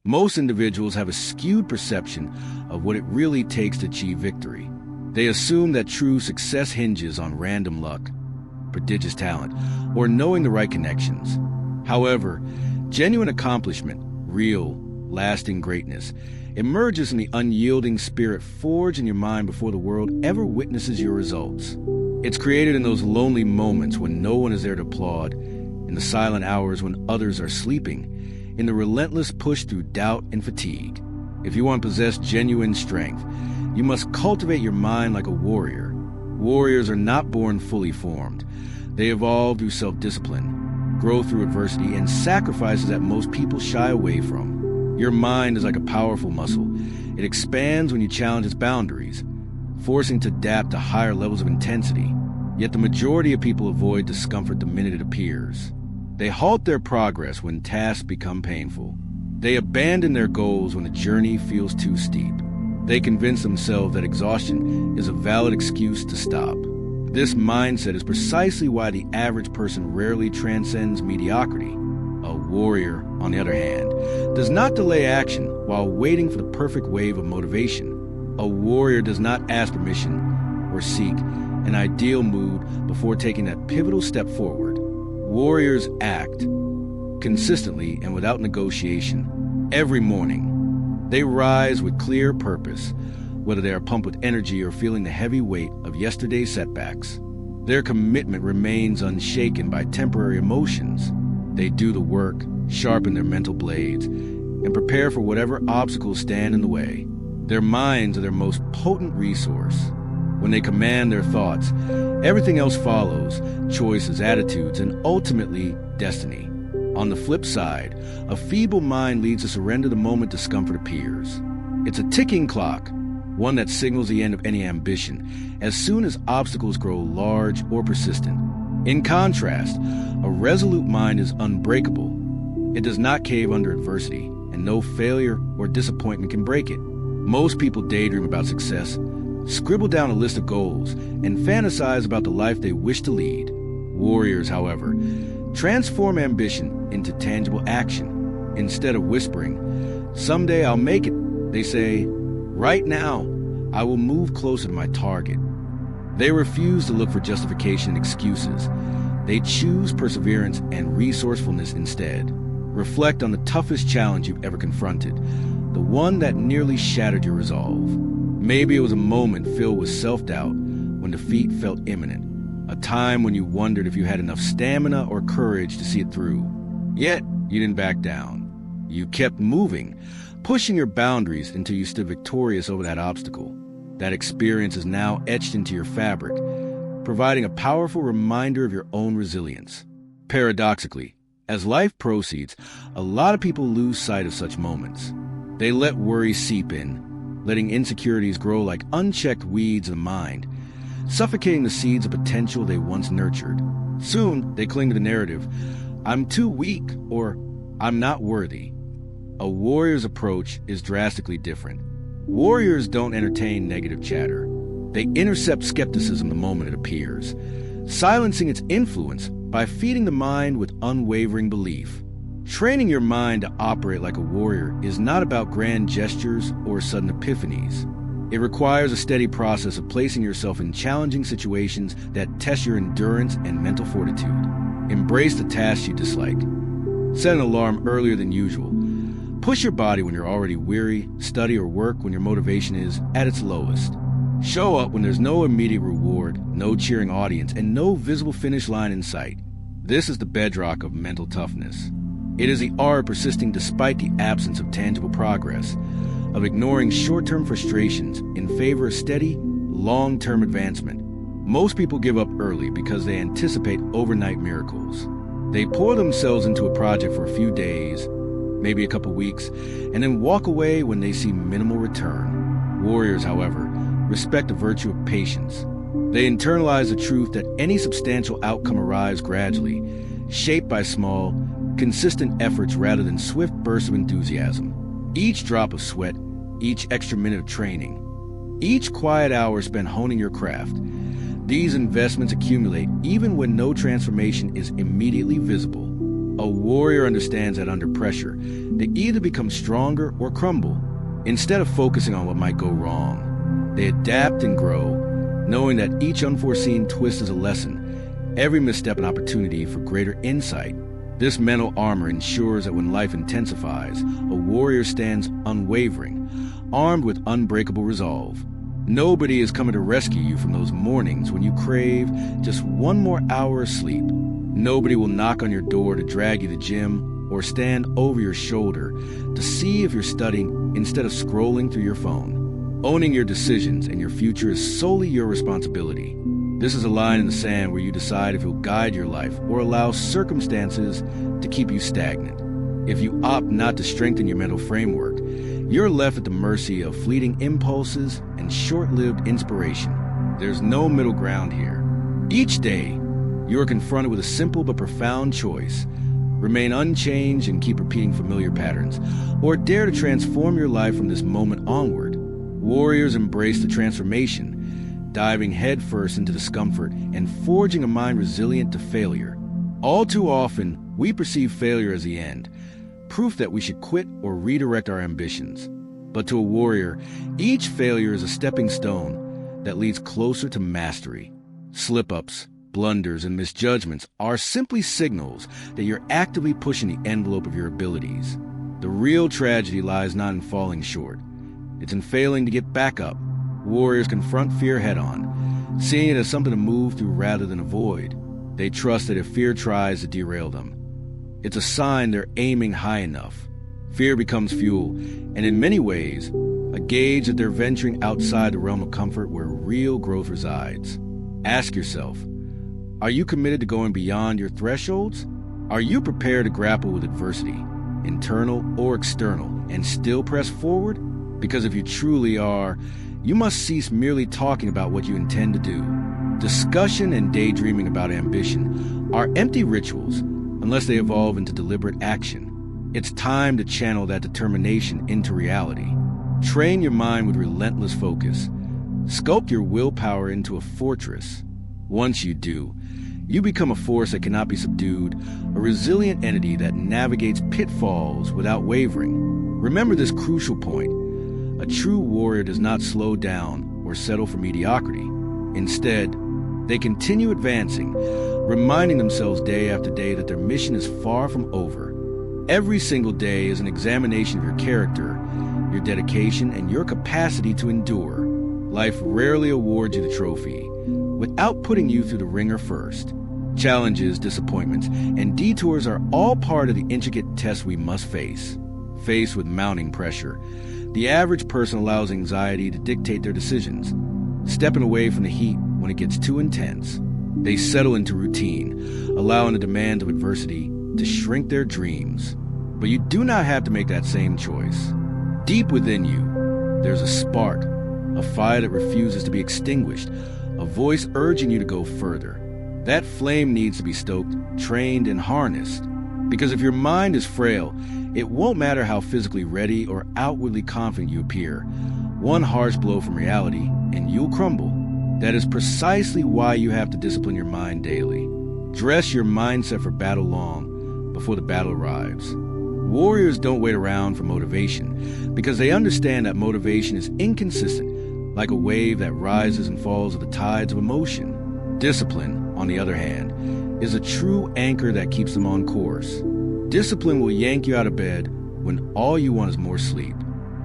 Most individuals have a skewed perception of what it really takes to achieve victory. They assume that true success hinges on random luck, prodigious talent, or knowing the right connections. However, genuine accomplishment, real, lasting greatness, emerges from the unyielding spirit forged in your mind before the world ever witnesses your results. It's created in those lonely moments when no one is there to applaud, in the silent hours when others are sleeping, in the relentless push through doubt and fatigue. If you want to possess genuine strength, you must cultivate your mind like a warrior. Warriors are not born fully formed. They evolve through self-discipline, grow through adversity, and sacrifices that most people shy away from. Your mind is like a powerful muscle. It expands when you challenge its boundaries, forcing it to adapt to higher levels of intensity. Yet the majority of people avoid discomfort the minute it appears. They halt their progress when tasks become painful. They abandon their goals when the journey feels too steep. They convince themselves that exhaustion is a valid excuse to stop. This mindset is precisely why the average person rarely transcends mediocrity. A warrior, on the other hand, does not delay action while waiting for the perfect wave of motivation. A warrior does not ask permission or seek an ideal mood before taking that pivotal step forward. Warriors act consistently and without negotiation. Every morning, they rise with clear purpose, whether they are pumped with energy or feeling the heavy weight of yesterday's setbacks. Their commitment remains unshaken by temporary emotions. They do the work, sharpen their mental blades, and prepare for whatever obstacles stand in the way. Their minds are their most potent resource. When they command their thoughts, everything else follows: choices, attitudes, and ultimately destiny. On the flip side, a feeble mind leads to surrender the moment discomfort appears. It's a ticking clock, one that signals the end of any ambition as soon as obstacles grow large or persistent. In contrast, a resolute mind is unbreakable. It does not cave under adversity, and no failure or disappointment can break it. Most people daydream about success, scribble down a list of goals, and fantasize about the life they wish to lead. Warriors, however, transform ambition into tangible action. Instead of whispering, "Someday I'll make it," they say, "Right now, I will move closer to my target." They refuse to look for justification and excuses. They choose perseverance and resourcefulness instead. Reflect on the toughest challenge you've ever confronted, the one that nearly shattered your resolve. Maybe it was a moment filled with self-doubt when defeat felt imminent, a time when you wondered if you had enough stamina or courage to see it through. Yet, you didn't back down. You kept moving, pushing your boundaries until you stood victorious over that obstacle. That experience is now etched into your fabric, providing a powerful reminder of your own resilience. Paradoxically, as life proceeds, a lot of people lose sight of such moments. They let worry seep in, letting insecurities grow like unchecked weeds of the mind, suffocating the seeds of potential they once nurtured. Soon, they cling to the narrative, "I'm too weak," or "I'm not worthy." A warrior's approach is drastically different. Warriors don't entertain negative chatter. They intercept skepticism the moment it appears, silencing its influence by feeding the mind with unwavering belief. Training your mind to operate like a warrior is not about grand gestures or sudden epiphanies. It requires a steady process of placing yourself in challenging situations that test your endurance and mental fortitude. Embrace the tasks you dislike. Set an alarm earlier than usual. Push your body when you're already weary, study or work when your motivation is at its lowest. Show up when there's no immediate reward, no cheering audience, and no visible finish line in sight. This is the bedrock of mental toughness. It is the art of persisting despite the absence of tangible progress, of ignoring short-term frustrations in favor of steady, long-term advancement. Most people give up early because they anticipate overnight miracles. They pour themselves into a project for a few days, maybe a couple weeks, and then walk away when they see minimal return. Warriors, however, respect the virtue of patience. They internalize the truth that any substantial outcome arrives gradually, shaped by small, consistent efforts rather than swift bursts of enthusiasm. Each drop of sweat, each extra minute of training, each quiet hour spent honing your craft, these investments accumulate even when no transformation is immediately visible. A warrior understands that under pressure, they either become stronger or crumble. Instead of focusing on what might go wrong, they adapt and grow, knowing that each unforeseen twist is a lesson, every misstep an opportunity for greater insight. This mental armor ensures that when life intensifies, a warrior stands unwavering, armed with unbreakable resolve. Nobody is coming to rescue you from those mornings when you crave just one more hour of sleep. Nobody will knock on your door to drag you to the gym or stand over your shoulder to see if you're studying instead of scrolling through your phone. Owning your decisions and your future is solely your responsibility. This is a line in the sand where you decide if you'll guide your life or allow circumstances to keep you stagnant. If you opt not to strengthen your mental framework, you're left at the mercy of fleeting impulses and short-lived inspiration. There's no middle ground here. Each day, you are confronted with a simple but profound choice. Remain unchanged and keep repeating familiar patterns, or dare to transform your life from this moment onward. Warriors embrace the transformation, diving headfirst into discomfort and forging a mind resilient to failure. All too often, we perceive failure as the end, proof that we should quit or redirect our ambitions. But to a warrior, each failure is a stepping stone that leads closer to mastery. Slip-ups, blunders, and misjudgments are simply signals that you're actively pushing the envelope of your abilities. The real tragedy lies not in falling short. It's in failing to get back up. Warriors confront fear head-on, seeing it as something to move through rather than avoid. They trust that if fear tries to derail them, it's a sign they're aiming high enough. Fear becomes fuel, and in many ways, a gauge that they're venturing outside the realm of comfort where real growth resides. Ask yourself, are you committed to going beyond your thresholds? Are you prepared to grapple with adversity, internal or external, and still press forward? Because if you truly are, you must cease merely talking about what you intend to do. Discussion and daydreaming about ambition are empty rituals unless they evolve into deliberate action. It's time to channel that determination into reality. Train your mind with relentless focus. Sculpt your willpower into a fortress. Once you do, you become a force that cannot be subdued, a resilient entity that navigates pitfalls without wavering. Remember this crucial point. A true warrior does not slow down or settle for mediocrity. Instead, they continue advancing, reminding themselves day after day that their mission is far from over. Every single day is an examination of your character, your dedication, and your capacity to endure. Life rarely awards you the trophy without putting you through the ringer first. Challenges, disappointments, and detours are all part of the intricate tests we must face. Faced with mounting pressure, the average person allows anxiety to dictate their decisions, stepping away from the heat when it gets too intense. They settle into routine, allowing the demands of adversity to shrink their dreams. But you do not have to make that same choice. Deep within you, there's a spark, a fire that refuses to be extinguished, a voice urging you to go further. That flame needs to be stoked, trained, and harnessed. Because if your mind is frail, it won't matter how physically ready or outwardly confident you appear. One harsh blow from reality, and you'll crumble. That is precisely why you have to discipline your mind daily. Dress your mindset for battle long before the battle arrives. Warriors don't wait around for motivation because they understand that motivation is inconsistent, like a wave that rises and falls with the tides of emotion. Discipline, on the other hand, is a true anchor that keeps them on course. Discipline will yank you out of bed when all you want is more sleep.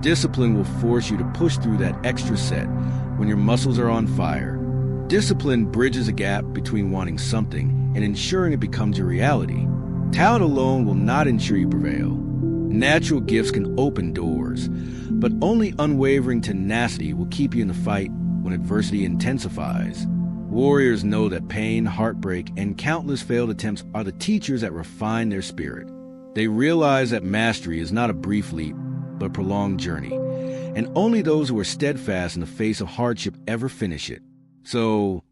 Discipline will force you to push through that extra set when your muscles are on fire. Discipline bridges a gap between wanting something and ensuring it becomes your reality. Talent alone will not ensure you prevail. Natural gifts can open doors, but only unwavering tenacity will keep you in the fight when adversity intensifies. Warriors know that pain, heartbreak, and countless failed attempts are the teachers that refine their spirit. They realize that mastery is not a brief leap, but a prolonged journey, and only those who are steadfast in the face of hardship ever finish it. So,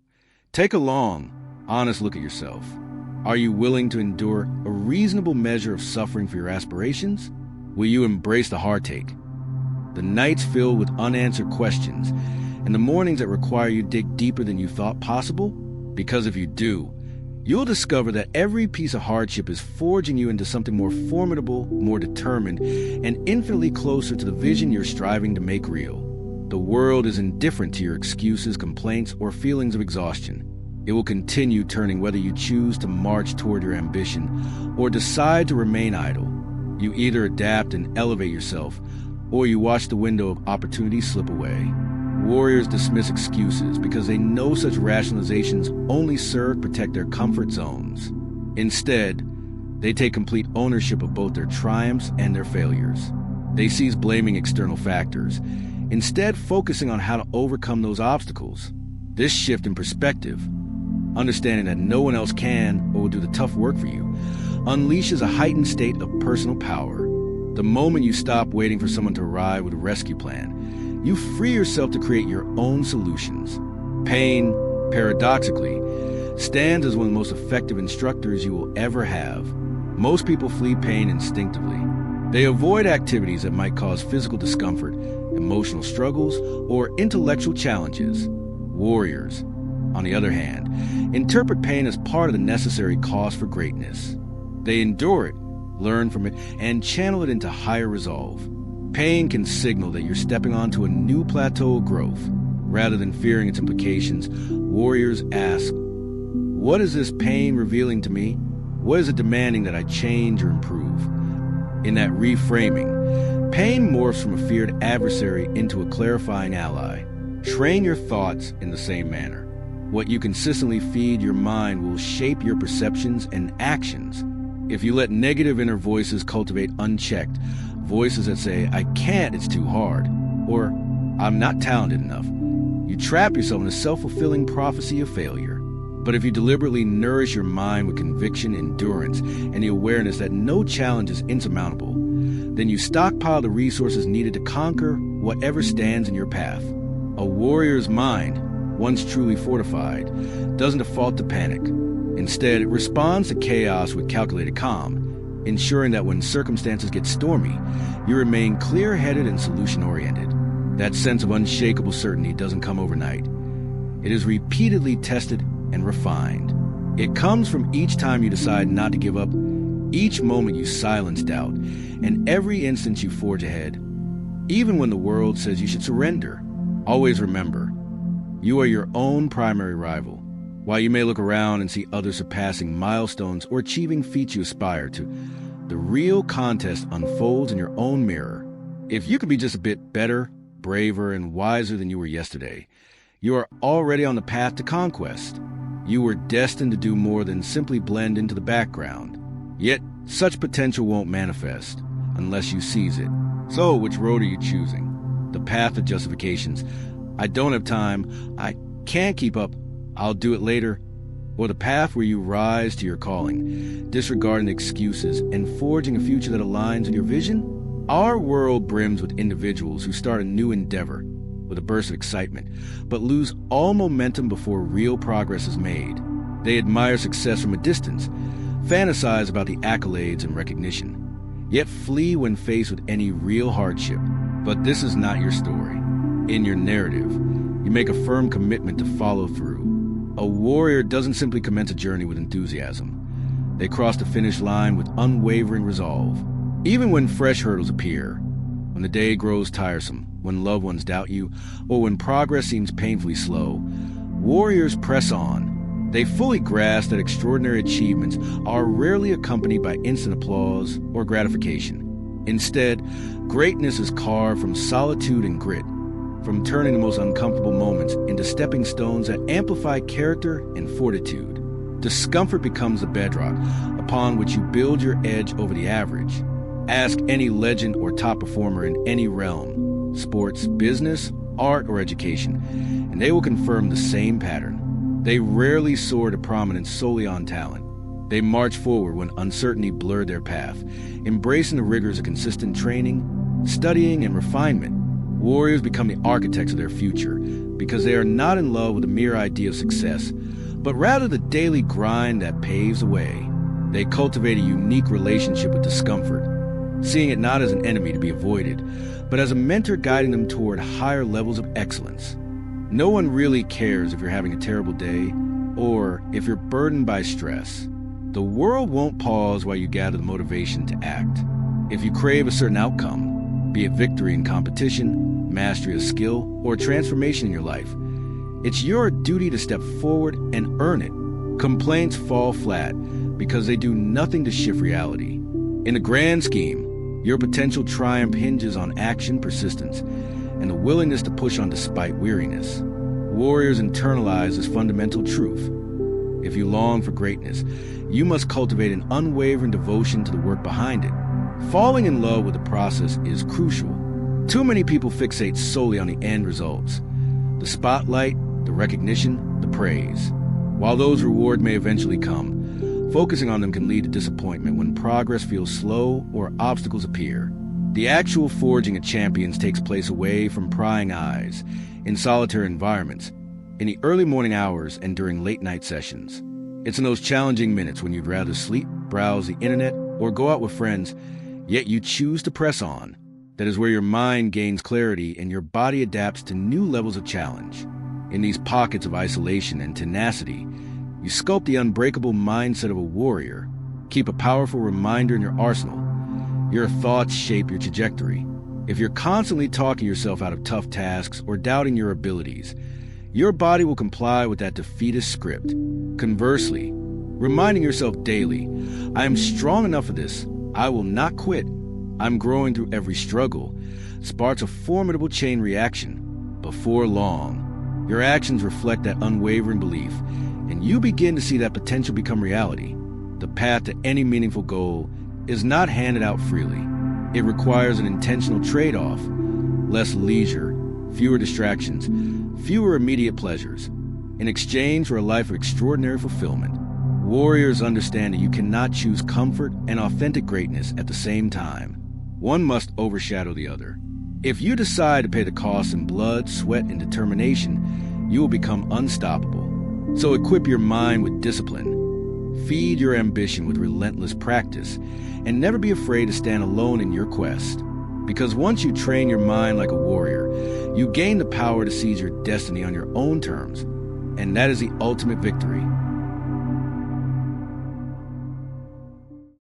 take a long, honest look at yourself. Are you willing to endure a reasonable measure of suffering for your aspirations? Will you embrace the heartache, the nights filled with unanswered questions, and the mornings that require you to dig deeper than you thought possible? Because if you do, you'll discover that every piece of hardship is forging you into something more formidable, more determined, and infinitely closer to the vision you're striving to make real. The world is indifferent to your excuses, complaints, or feelings of exhaustion. It will continue turning whether you choose to march toward your ambition or decide to remain idle. You either adapt and elevate yourself, or you watch the window of opportunity slip away. Warriors dismiss excuses because they know such rationalizations only serve to protect their comfort zones. Instead, they take complete ownership of both their triumphs and their failures. They cease blaming external factors, instead focusing on how to overcome those obstacles. This shift in perspective, understanding that no one else can or will do the tough work for you, unleashes a heightened state of personal power. The moment you stop waiting for someone to arrive with a rescue plan, you free yourself to create your own solutions. Pain, paradoxically, stands as one of the most effective instructors you will ever have. Most people flee pain instinctively. They avoid activities that might cause physical discomfort, emotional struggles, or intellectual challenges. Warriors, on the other hand, interpret pain as part of the necessary cost for greatness. They endure it, learn from it, and channel it into higher resolve. Pain can signal that you're stepping onto a new plateau of growth. Rather than fearing its implications, warriors ask, what is this pain revealing to me? What is it demanding that I change or improve? In that reframing, pain morphs from a feared adversary into a clarifying ally. Train your thoughts in the same manner. What you consistently feed your mind will shape your perceptions and actions. If you let negative inner voices cultivate unchecked, voices that say, I can't, it's too hard, or I'm not talented enough, you trap yourself in a self-fulfilling prophecy of failure. But if you deliberately nourish your mind with conviction, endurance, and the awareness that no challenge is insurmountable, then you stockpile the resources needed to conquer whatever stands in your path. A warrior's mind, once truly fortified, doesn't default to panic. Instead, it responds to chaos with calculated calm, ensuring that when circumstances get stormy, you remain clear-headed and solution-oriented. That sense of unshakable certainty doesn't come overnight. It is repeatedly tested and refined. It comes from each time you decide not to give up, each moment you silence doubt, and every instant you forge ahead. Even when the world says you should surrender, always remember, you are your own primary rival. While you may look around and see others surpassing milestones or achieving feats you aspire to, the real contest unfolds in your own mirror. If you could be just a bit better, braver, and wiser than you were yesterday, you are already on the path to conquest. You were destined to do more than simply blend into the background. Yet, such potential won't manifest unless you seize it. So, which road are you choosing? The path of justifications. I don't have time. I can't keep up. I'll do it later. Or the path where you rise to your calling, disregarding excuses and forging a future that aligns with your vision? Our world brims with individuals who start a new endeavor with a burst of excitement, but lose all momentum before real progress is made. They admire success from a distance, fantasize about the accolades and recognition, yet flee when faced with any real hardship. But this is not your story. In your narrative, you make a firm commitment to follow through. A warrior doesn't simply commence a journey with enthusiasm. They cross the finish line with unwavering resolve. Even when fresh hurdles appear, when the day grows tiresome, when loved ones doubt you, or when progress seems painfully slow, warriors press on. They fully grasp that extraordinary achievements are rarely accompanied by instant applause or gratification. Instead, greatness is carved from solitude and grit, from turning the most uncomfortable moments into stepping stones that amplify character and fortitude. Discomfort becomes the bedrock upon which you build your edge over the average. Ask any legend or top performer in any realm, sports, business, art, or education, and they will confirm the same pattern. They rarely soar to prominence solely on talent. They march forward when uncertainty blurred their path, embracing the rigors of consistent training, studying, and refinement. Warriors become the architects of their future because they are not in love with the mere idea of success, but rather the daily grind that paves the way. They cultivate a unique relationship with discomfort, seeing it not as an enemy to be avoided, but as a mentor guiding them toward higher levels of excellence. No one really cares if you're having a terrible day, or if you're burdened by stress. The world won't pause while you gather the motivation to act. If you crave a certain outcome, be it victory in competition, mastery of skill, or transformation in your life, it's your duty to step forward and earn it. Complaints fall flat because they do nothing to shift reality. In the grand scheme, your potential triumph hinges on action, persistence, and the willingness to push on despite weariness. Warriors internalize this fundamental truth. If you long for greatness, you must cultivate an unwavering devotion to the work behind it. Falling in love with the process is crucial. Too many people fixate solely on the end results. The spotlight, the recognition, the praise. While those rewards may eventually come, focusing on them can lead to disappointment when progress feels slow or obstacles appear. The actual forging of champions takes place away from prying eyes, in solitary environments, in the early morning hours and during late-night sessions. It's in those challenging minutes when you'd rather sleep, browse the internet, or go out with friends, yet you choose to press on. That is where your mind gains clarity and your body adapts to new levels of challenge. In these pockets of isolation and tenacity, you sculpt the unbreakable mindset of a warrior. Keep a powerful reminder in your arsenal. Your thoughts shape your trajectory. If you're constantly talking yourself out of tough tasks or doubting your abilities, your body will comply with that defeatist script. Conversely, reminding yourself daily, I am strong enough for this, I will not quit, I'm growing through every struggle, sparks a formidable chain reaction. Before long, your actions reflect that unwavering belief, and you begin to see that potential become reality. The path to any meaningful goal is not handed out freely. It requires an intentional trade-off, less leisure, fewer distractions, fewer immediate pleasures, in exchange for a life of extraordinary fulfillment. Warriors understand that you cannot choose comfort and authentic greatness at the same time. One must overshadow the other. If you decide to pay the cost in blood, sweat, and determination, you will become unstoppable. So equip your mind with discipline. Feed your ambition with relentless practice, and never be afraid to stand alone in your quest. Because once you train your mind like a warrior, you gain the power to seize your destiny on your own terms. And that is the ultimate victory.